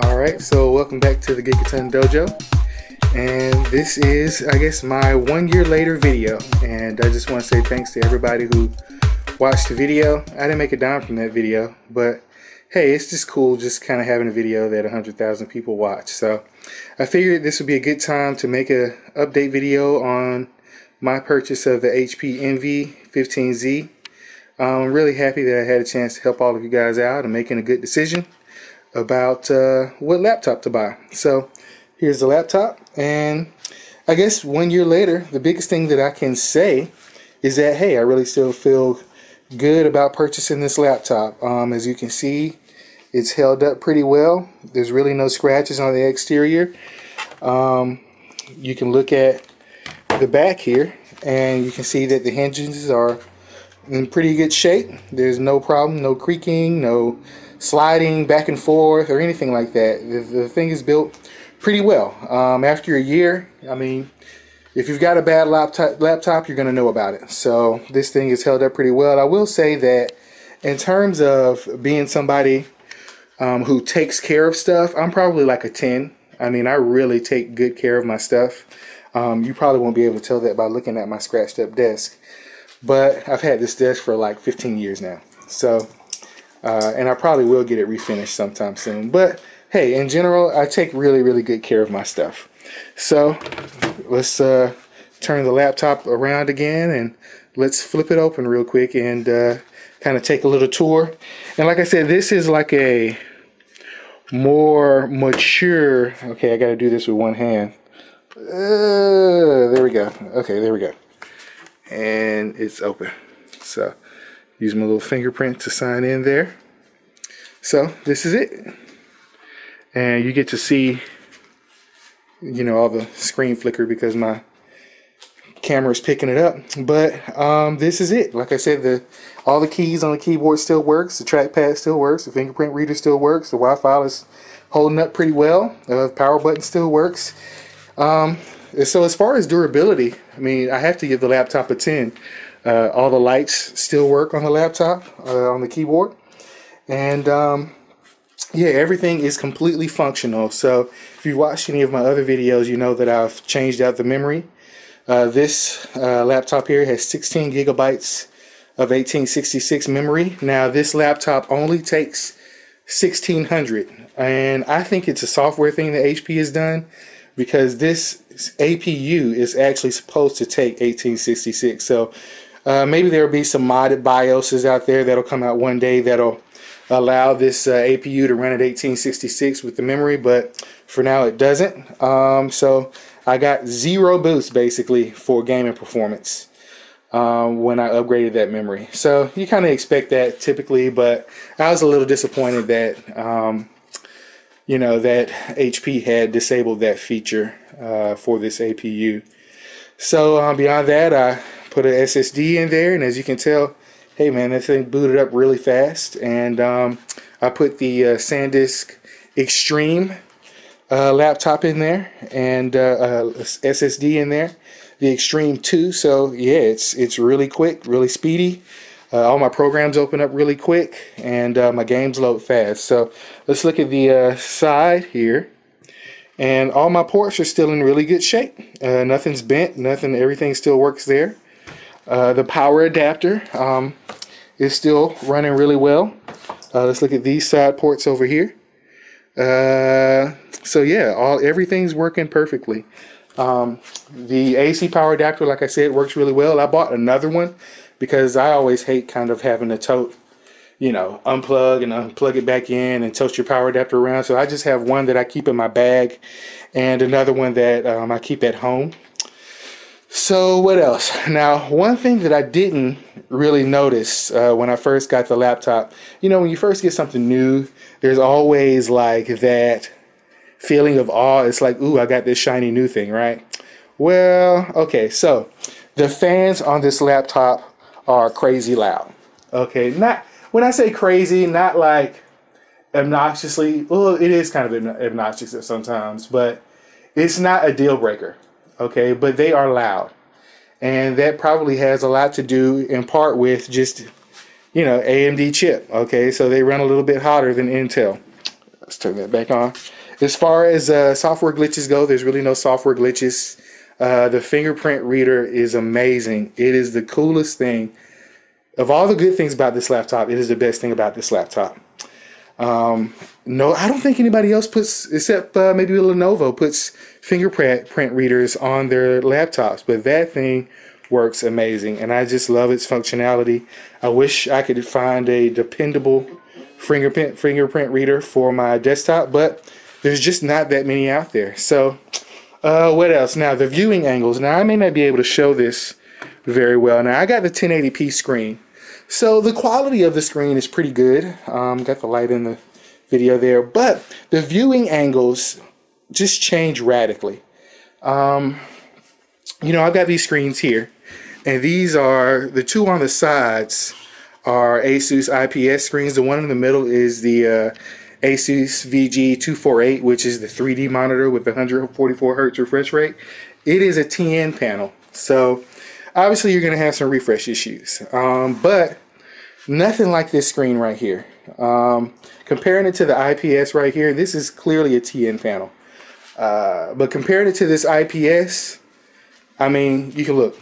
Alright, so welcome back to the Gigaton Dojo, and this is, I guess, my 1 year later video, and I just want to say thanks to everybody who watched the video. I didn't make a dime from that video, but hey, it's just cool just kind of having a video that 100,000 people watch. So I figured this would be a good time to make a update video on my purchase of the HP Envy 15Z. I'm really happy that I had a chance to help all of you guys out and making a good decision about what laptop to buy. So here's the laptop, and I guess 1 year later, the biggest thing that I can say is that, hey, I really still feel good about purchasing this laptop. As you can see, it's held up pretty well. There's really no scratches on the exterior. You can look at the back here and you can see that the hinges are in pretty good shape. There's no problem, no creaking, no sliding back and forth or anything like that. The thing is built pretty well. After a year, I mean, if you've got a bad laptop, you're going to know about it. So this thing is held up pretty well. I will say that in terms of being somebody who takes care of stuff, I'm probably like a 10. I mean, I really take good care of my stuff. You probably won't be able to tell that by looking at my scratched up desk. But I've had this desk for like 15 years now. So, and I probably will get it refinished sometime soon. But hey, in general, I take really good care of my stuff. So let's turn the laptop around again and let's flip it open real quick and kind of take a little tour. And like I said, this is like a more mature, okay, I got to do this with one hand. There we go. Okay, there we go. And it's open. So use my little fingerprint to sign in there. So this is it. And you get to see, you know, all the screen flicker because my camera is picking it up. But this is it. Like I said, all the keys on the keyboard still works. The trackpad still works. The fingerprint reader still works. The Wi-Fi is holding up pretty well. The power button still works. So as far as durability, I mean, I have to give the laptop a 10. All the lights still work on the laptop, on the keyboard. And yeah, everything is completely functional. So if you watched any of my other videos, you know that I've changed out the memory. This laptop here has 16 gigabytes of 1866 memory. Now this laptop only takes 1600, and I think it's a software thing that HP has done, because this APU is actually supposed to take 1866. So maybe there will be some modded BIOSes out there that'll come out one day that'll allow this APU to run at 1866 with the memory, but for now it doesn't. So I got zero boost basically for gaming performance when I upgraded that memory. So you kind of expect that typically, but I was a little disappointed that you know, that HP had disabled that feature for this APU. So beyond that, I put an SSD in there, and as you can tell, hey man, that thing booted up really fast. And I put the SanDisk Extreme laptop in there, and SSD in there, the Extreme 2. So yeah, it's really quick, really speedy. All my programs open up really quick, and my games load fast. So let's look at the side here, and all my ports are still in really good shape. Nothing's bent, everything still works there. The power adapter is still running really well. Let's look at these side ports over here. So yeah, everything's working perfectly. The AC power adapter, like I said, works really well. I bought another one because I always hate kind of having to tote, you know, unplug and unplug it back in and tote your power adapter around. So I just have one that I keep in my bag and another one that I keep at home. So what else? Now, one thing that I didn't really notice when I first got the laptop, you know, when you first get something new, there's always like that feeling of awe. It's like, ooh, I got this shiny new thing, right? Well, okay, so the fans on this laptop are crazy loud. Okay, not when I say crazy, not like obnoxiously. Well, it is kind of obnoxious sometimes, but it's not a deal breaker. Okay, but they are loud, and that probably has a lot to do in part with just, you know, AMD chip. Okay, so they run a little bit hotter than Intel. Let's turn that back on. As far as software glitches go, there's really no software glitches. The fingerprint reader is amazing. It is the coolest thing. Of all the good things about this laptop, it is the best thing about this laptop. No, I don't think anybody else puts, except maybe Lenovo, puts fingerprint readers on their laptops. But that thing works amazing, and I just love its functionality. I wish I could find a dependable fingerprint reader for my desktop, but there's just not that many out there. So what else? Now, the viewing angles. Now, I may not be able to show this very well. Now, I got the 1080p screen, so the quality of the screen is pretty good. Got the light in the video there, but the viewing angles just change radically. You know, I've got these screens here, and these are the two on the sides are Asus IPS screens. The one in the middle is the Asus VG248, which is the 3D monitor with the 144 Hz refresh rate. It is a TN panel, so obviously you're going to have some refresh issues, but nothing like this screen right here. Comparing it to the IPS right here, this is clearly a TN panel, but comparing it to this IPS, I mean, you can look,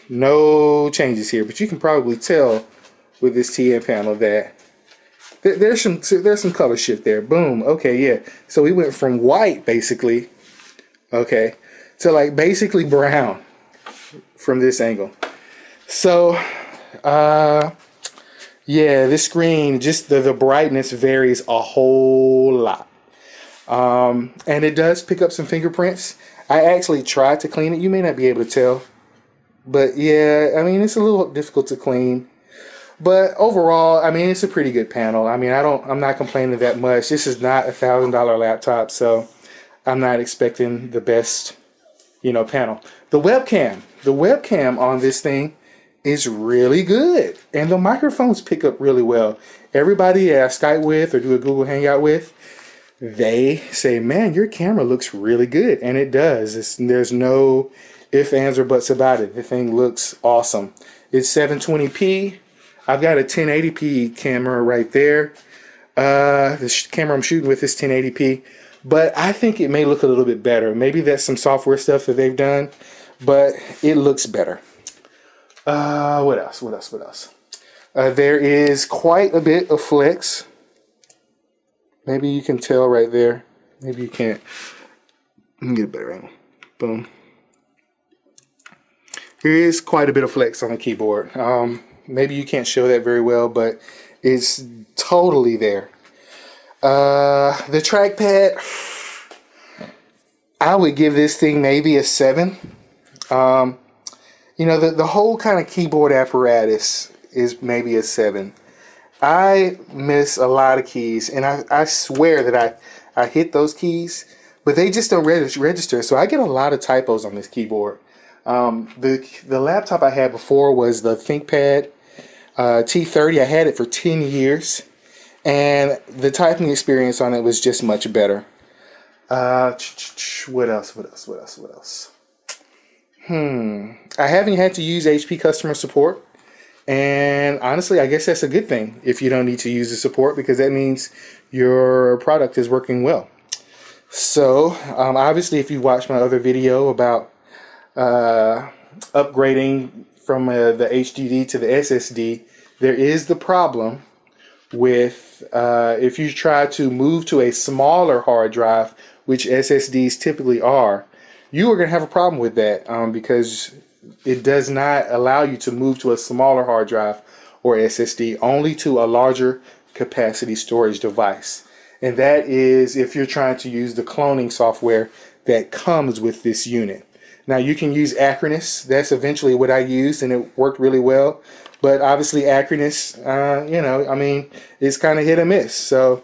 no changes here, but you can probably tell with this TN panel that there's some color shift there. Boom. Okay, yeah. So we went from white basically, okay, to like basically brown from this angle. So yeah, this screen, just the brightness varies a whole lot. And it does pick up some fingerprints. I actually tried to clean it. You may not be able to tell, but yeah, I mean, it's a little difficult to clean. But overall, I mean, it's a pretty good panel. I mean, I'm not complaining that much. This is not $1,000 laptop, so I'm not expecting the best, you know, panel. The webcam on this thing is really good, and the microphones pick up really well. Everybody I Skype with or do a Google Hangout with, they say, man, your camera looks really good, and it does. There's no ifs, ands, or buts about it. The thing looks awesome. It's 720p. I've got a 1080p camera right there. The camera I'm shooting with is 1080p, but I think it may look a little bit better. Maybe that's some software stuff that they've done, but it looks better. What else? There is quite a bit of flex. Maybe you can tell right there. Maybe you can't. Let me get a better angle. Boom. There is quite a bit of flex on the keyboard. Maybe you can't show that very well, but it's totally there. The trackpad, I would give this thing maybe a 7. You know, the whole kind of keyboard apparatus is maybe a 7. I miss a lot of keys, and I swear that I hit those keys, but they just don't register. So I get a lot of typos on this keyboard. The laptop I had before was the ThinkPad T30. I had it for 10 years, and the typing experience on it was just much better. What else? I haven't had to use HP customer support, and honestly, I guess that's a good thing if you don't need to use the support, because that means your product is working well. So obviously, if you watched my other video about upgrading from the HDD to the SSD, there is the problem with if you try to move to a smaller hard drive, which SSDs typically are, you are going to have a problem with that because it does not allow you to move to a smaller hard drive or SSD, only to a larger capacity storage device. And that is if you're trying to use the cloning software that comes with this unit. Now, you can use Acronis. That's eventually what I used, and it worked really well. But obviously, Acronis, you know, I mean, it's kind of hit or miss. So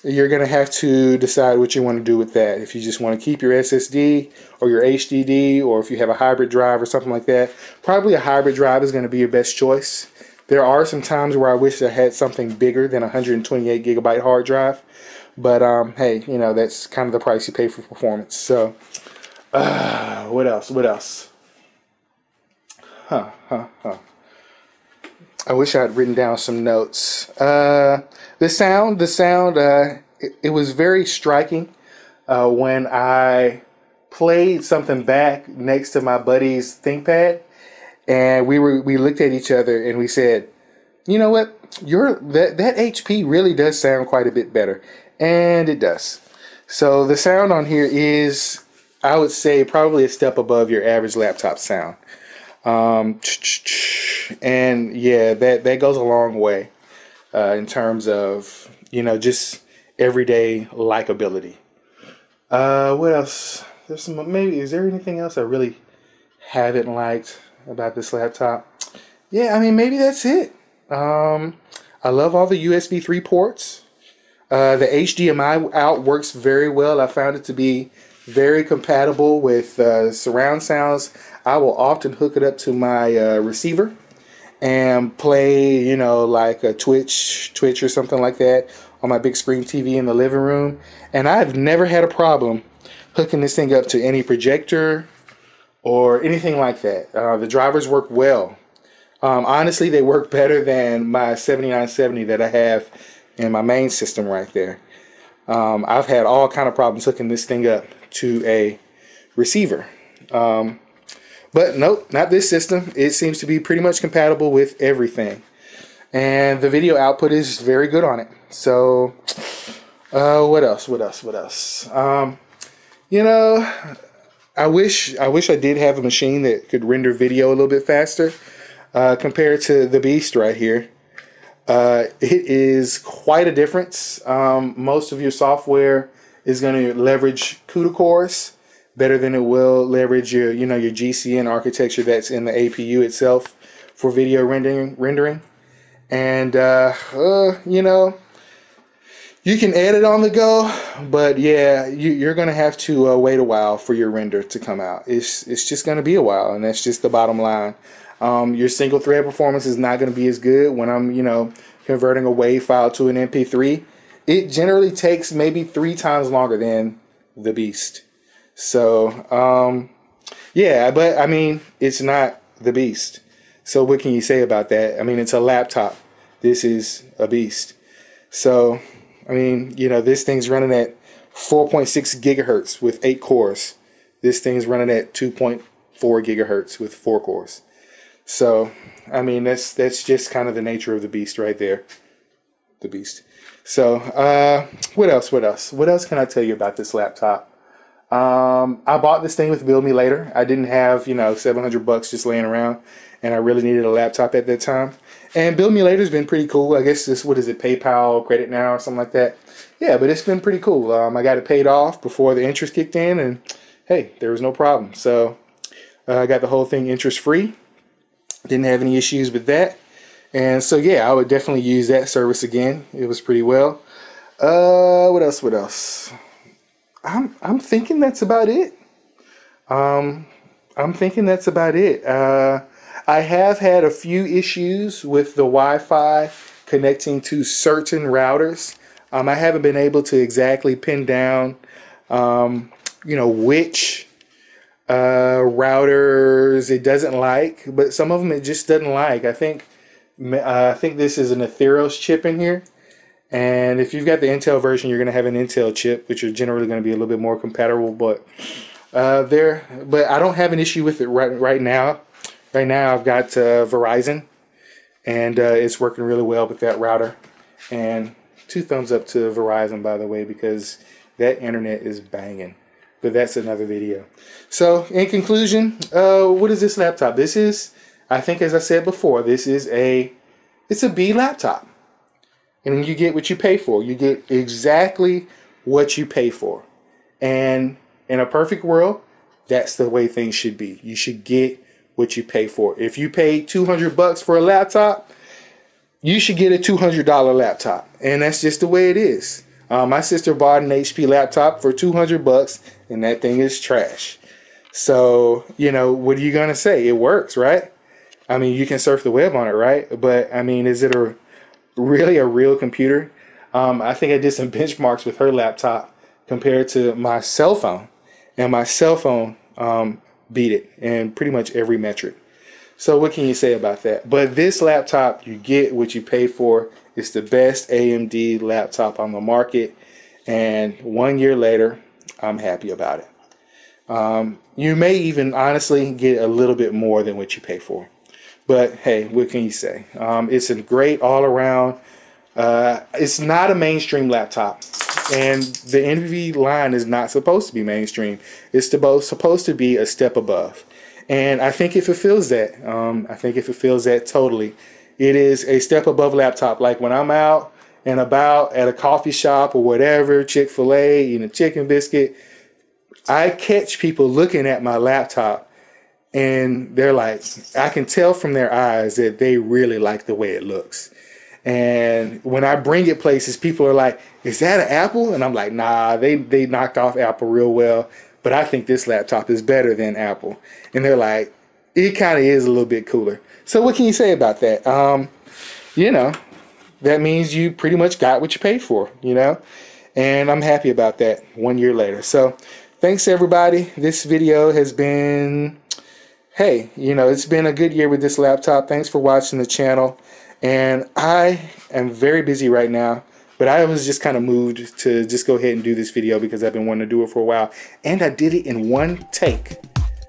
you're going to have to decide what you want to do with that. If you just want to keep your SSD or your HDD, or if you have a hybrid drive or something like that, probably a hybrid drive is going to be your best choice. There are some times where I wish I had something bigger than a 128 gigabyte hard drive. But hey, you know, that's kind of the price you pay for performance. So what else? I wish I had written down some notes. The sound it was very striking when I played something back next to my buddy's ThinkPad, and we looked at each other and we said, you know what, that HP really does sound quite a bit better, and it does. So the sound on here is, I would say, probably a step above your average laptop sound. And yeah, that goes a long way in terms of, you know, just everyday likability. What else? There's some, maybe, is there anything else I really haven't liked about this laptop? Yeah, I mean, maybe that's it. I love all the USB 3 ports. The HDMI out works very well. I found it to be very compatible with surround sounds. I will often hook it up to my receiver and play, you know, like a Twitch or something like that on my big screen TV in the living room. And I've never had a problem hooking this thing up to any projector or anything like that. The drivers work well. Honestly, they work better than my 7970 that I have in my main system right there. I've had all kind of problems hooking this thing up to a receiver. But nope, not this system. It seems to be pretty much compatible with everything. And the video output is very good on it. So, what else? You know, I wish I did have a machine that could render video a little bit faster compared to the Beast right here. It is quite a difference. Most of your software is going to leverage CUDA cores better than it will leverage your, you know, your GCN architecture that's in the APU itself for video rendering. And you know, you can edit on the go, but yeah, you're going to have to wait a while for your render to come out. It's just going to be a while, and that's just the bottom line. Your single thread performance is not going to be as good when I'm, you know, converting a WAV file to an MP3. It generally takes maybe 3 times longer than the Beast. So, yeah, but I mean, it's not the Beast. So what can you say about that? I mean, it's a laptop. This is a Beast. So, I mean, you know, this thing's running at 4.6 gigahertz with 8 cores. This thing's running at 2.4 gigahertz with 4 cores. So, I mean, that's just kind of the nature of the Beast right there. The Beast. So, what else? What else can I tell you about this laptop? I bought this thing with Build Me Later. I didn't have, you know, $700 just laying around, and I really needed a laptop at that time. And Build Me Later's been pretty cool. I guess this, what is it, PayPal, Credit Now, or something like that. Yeah, but it's been pretty cool. I got it paid off before the interest kicked in, and hey, there was no problem. So, I got the whole thing interest-free. Didn't have any issues with that. And so, yeah, I would definitely use that service again. It was pretty well. What else? I'm thinking that's about it. I have had a few issues with the Wi-Fi connecting to certain routers. I haven't been able to exactly pin down, you know, which routers it doesn't like, but some of them it just doesn't like. I think this is an Atheros chip in here. And if you've got the Intel version, you're going to have an Intel chip, which are generally going to be a little bit more compatible. But but I don't have an issue with it right now. Right now, I've got Verizon, and it's working really well with that router. And 2 thumbs up to Verizon, by the way, because that internet is banging. But that's another video. So, in conclusion, what is this laptop? This is, I think, as I said before, it's a B laptop. And you get what you pay for. You get exactly what you pay for. And in a perfect world, that's the way things should be. You should get what you pay for. If you pay $200 for a laptop, you should get a $200 laptop. And that's just the way it is. My sister bought an HP laptop for $200, and that thing is trash. So, you know, what are you going to say? It works, right? I mean, you can surf the web on it, right? But, I mean, is it really a real computer? I think I did some benchmarks with her laptop compared to my cell phone, and my cell phone beat it in pretty much every metric. So what can you say about that? But this laptop, you get what you pay for. It's the best AMD laptop on the market, And 1 year later, I'm happy about it. You may even honestly get a little bit more than what you pay for. But hey, what can you say? It's a great all-around. It's not a mainstream laptop. And the NVIDIA line is not supposed to be mainstream. It's supposed to be a step above. And I think it fulfills that. I think it fulfills that totally. It is a step above laptop. Like when I'm out and about at a coffee shop or whatever, Chick-fil-A, eating a chicken biscuit, I catch people looking at my laptop and they're like, I can tell from their eyes that they really like the way it looks. And when I bring it places, people are like, is that an Apple? And I'm like, nah, they knocked off Apple real well, but I think this laptop is better than Apple. And they're like, it kind of is a little bit cooler. So what can you say about that? You know, that means you pretty much got what you paid for, you know? And I'm happy about that 1 year later. So thanks everybody. This video has been, hey, you know, it's been a good year with this laptop. Thanks for watching the channel. And I am very busy right now, but I was just kind of moved to just go ahead and do this video because I've been wanting to do it for a while. And I did it in one take.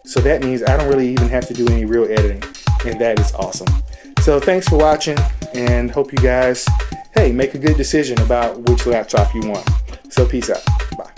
So that means I don't really even have to do any real editing. And that is awesome. So thanks for watching and hope you guys, hey, make a good decision about which laptop you want. So peace out. Bye.